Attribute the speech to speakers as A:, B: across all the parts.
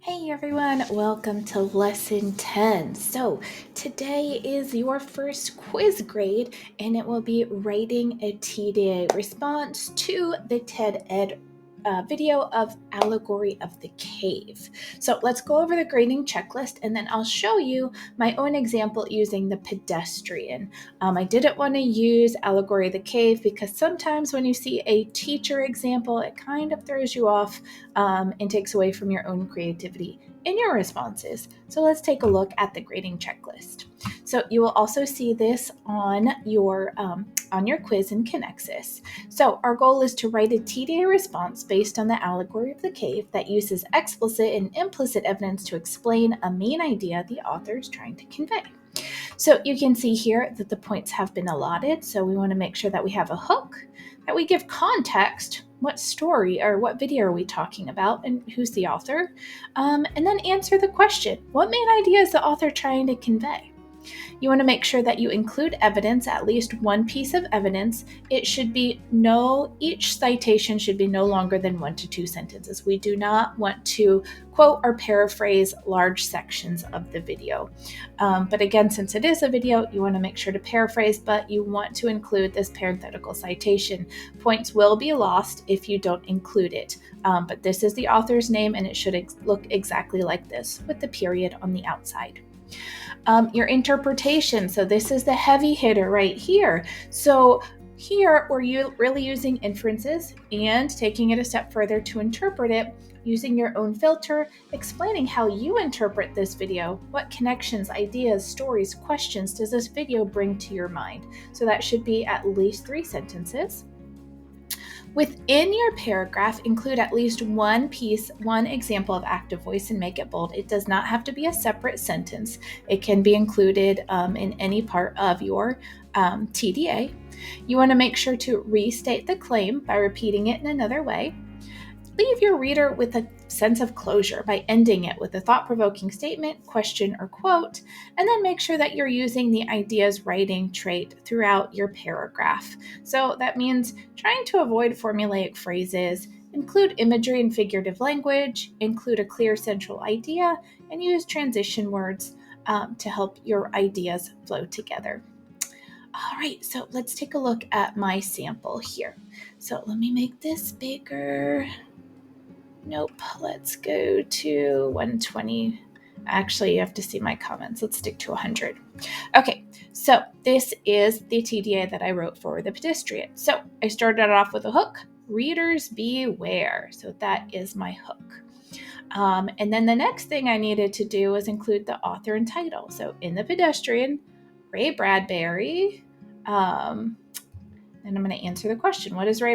A: Hey everyone, welcome to lesson 10. So today is your first quiz grade and it will be writing a TDA response to the TED Ed video of Allegory of the Cave. So let's go over the grading checklist and then I'll show you my own example using the pedestrian. I didn't want to use Allegory of the Cave because sometimes when you see a teacher example, it kind of throws you off and takes away from your own creativity in your responses. So let's take a look at the grading checklist. So you will also see this on your quiz in Connexus. So our goal is to write a TDA response based on the Allegory of the Cave that uses explicit and implicit evidence to explain a main idea the author is trying to convey. So you can see here that the points have been allotted. So we want to make sure that we have a hook, that we give context, what story or what video are we talking about and who's the author, and then answer the question, what main idea is the author trying to convey? You want to make sure that you include evidence, at least one piece of evidence. Each citation should be no longer than 1 to 2 sentences. We do not want to quote or paraphrase large sections of the video. But again, since it is a video, you want to make sure to paraphrase, but you want to include this parenthetical citation. Points will be lost if you don't include it. But this is the author's name and it should look exactly like this with the period on the outside. Your interpretation. So this is the heavy hitter right here. So here we're really using inferences and taking it a step further to interpret it using your own filter, explaining how you interpret this video. What connections, ideas, stories, questions does this video bring to your mind? So that should be at least 3 sentences. Within your paragraph, include at least one example of active voice and make it bold. It does not have to be a separate sentence. It can be included in any part of your TDA. You want to make sure to restate the claim by repeating it in another way. Leave your reader with a sense of closure by ending it with a thought-provoking statement, question, or quote, and then make sure that you're using the ideas writing trait throughout your paragraph. So that means trying to avoid formulaic phrases, include imagery and figurative language, include a clear central idea, and use transition words to help your ideas flow together. All right, so let's take a look at my sample here. So let me make this bigger. Nope, let's go to 120. Actually, you have to see my comments. Let's stick to 100. Okay, so this is the TDA that I wrote for the pedestrian. So I started off with a hook, readers beware. So that is my hook. And then the next thing I needed to do was include the author and title. So in the pedestrian, Ray Bradbury, and I'm going to answer the question. What does Ray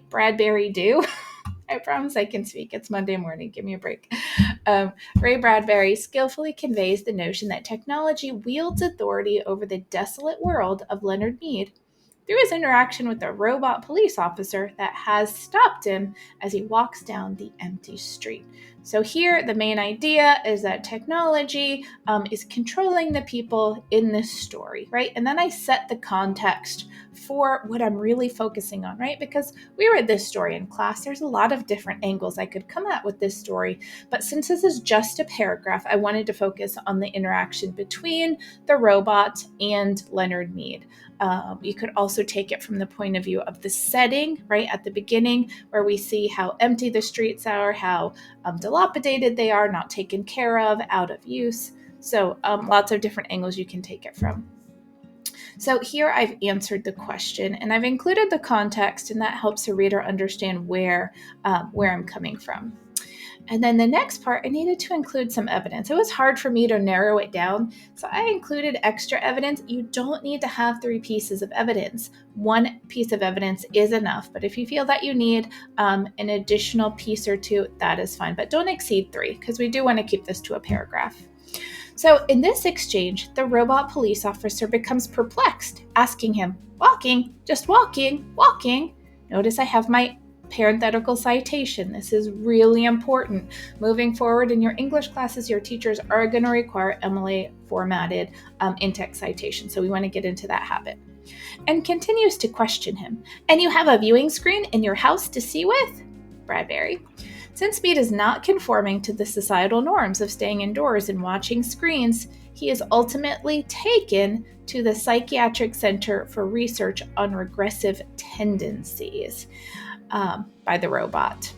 A: Bradbury do? I promise I can speak. It's Monday morning. Give me a break. Ray Bradbury skillfully conveys the notion that technology wields authority over the desolate world of Leonard Mead through his interaction with a robot police officer that has stopped him as he walks down the empty street. So here, the main idea is that technology is controlling the people in this story, right? And then I set the context for what I'm really focusing on, right? Because we read this story in class, there's a lot of different angles I could come at with this story. But since this is just a paragraph, I wanted to focus on the interaction between the robot and Leonard Mead. You could also take it from the point of view of the setting, right at the beginning, where we see how empty the streets are, how dilapidated they are, not taken care of, out of use. So lots of different angles you can take it from. So here I've answered the question and I've included the context, and that helps the reader understand where I'm coming from. And then the next part, I needed to include some evidence. It was hard for me to narrow it down, so I included extra evidence. You don't need to have 3 pieces of evidence. 1 piece of evidence is enough, but if you feel that you need an additional piece or 2, that is fine. But don't exceed 3, because we do want to keep this to a paragraph. So in this exchange, the robot police officer becomes perplexed, asking him, walking, just walking, walking. Notice I have my parenthetical citation. This is really important. Moving forward in your English classes, your teachers are going to require MLA formatted in-text citation. So we want to get into that habit. And continues to question him. And you have a viewing screen in your house to see with? Bradbury. Since Speed is not conforming to the societal norms of staying indoors and watching screens, he is ultimately taken to the Psychiatric Center for Research on Regressive Tendencies by the robot.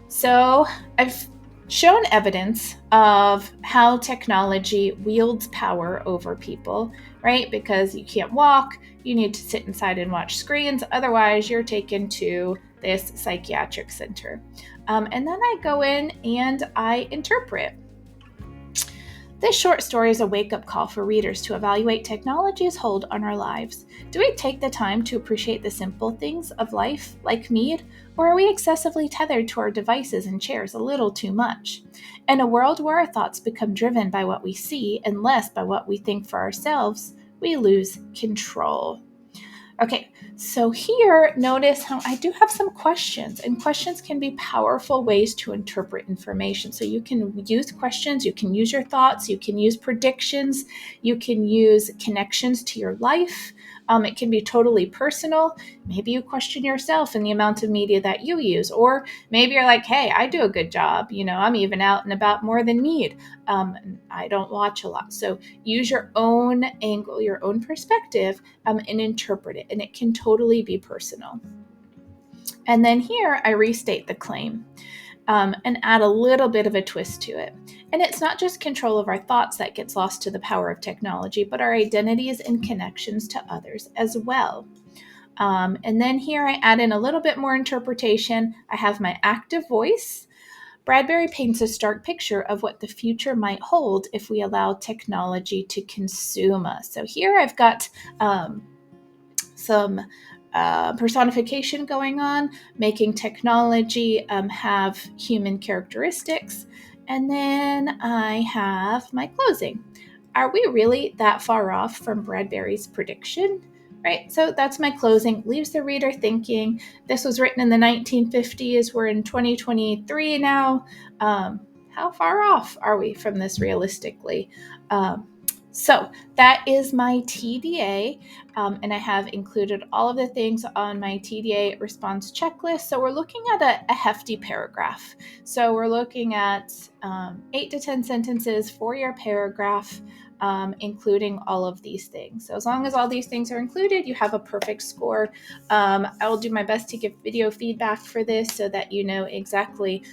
A: So I've shown evidence of how technology wields power over people, right? Because you can't walk, you need to sit inside and watch screens. Otherwise, you're taken to this psychiatric center. And then I go in and I interpret. This short story is a wake-up call for readers to evaluate technology's hold on our lives. Do we take the time to appreciate the simple things of life, like mead, or are we excessively tethered to our devices and chairs a little too much? In a world where our thoughts become driven by what we see and less by what we think for ourselves, we lose control. Okay, so here, notice how I do have some questions, and questions can be powerful ways to interpret information. So you can use questions, you can use your thoughts, you can use predictions, you can use connections to your life. It can be totally personal. Maybe you question yourself and the amount of media that you use, or maybe you're like, hey, I do a good job. I'm even out and about more than need. I don't watch a lot. So use your own angle, your own perspective, and interpret it. And it can totally be personal. And then here I restate the claim and add a little bit of a twist to it. And it's not just control of our thoughts that gets lost to the power of technology, but our identities and connections to others as well. And then here I add in a little bit more interpretation. I have my active voice. Bradbury paints a stark picture of what the future might hold if we allow technology to consume us. So here I've got some personification going on, making technology have human characteristics. And then I have my closing. Are we really that far off from Bradbury's prediction? Right, so that's my closing. Leaves the reader thinking. This was written in the 1950s. We're in 2023 now. How far off are we from this realistically? So that is my TDA, and I have included all of the things on my TDA response checklist. So we're looking at a hefty paragraph. So we're looking at 8 to 10 sentences for your paragraph, including all of these things. So as long as all these things are included, you have a perfect score. I will do my best to give video feedback for this so that you know exactly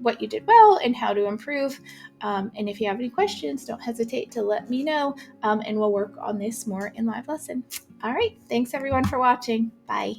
A: what you did well and how to improve. And if you have any questions, don't hesitate to let me know, and we'll work on this more in live lesson. All right, thanks everyone for watching. Bye.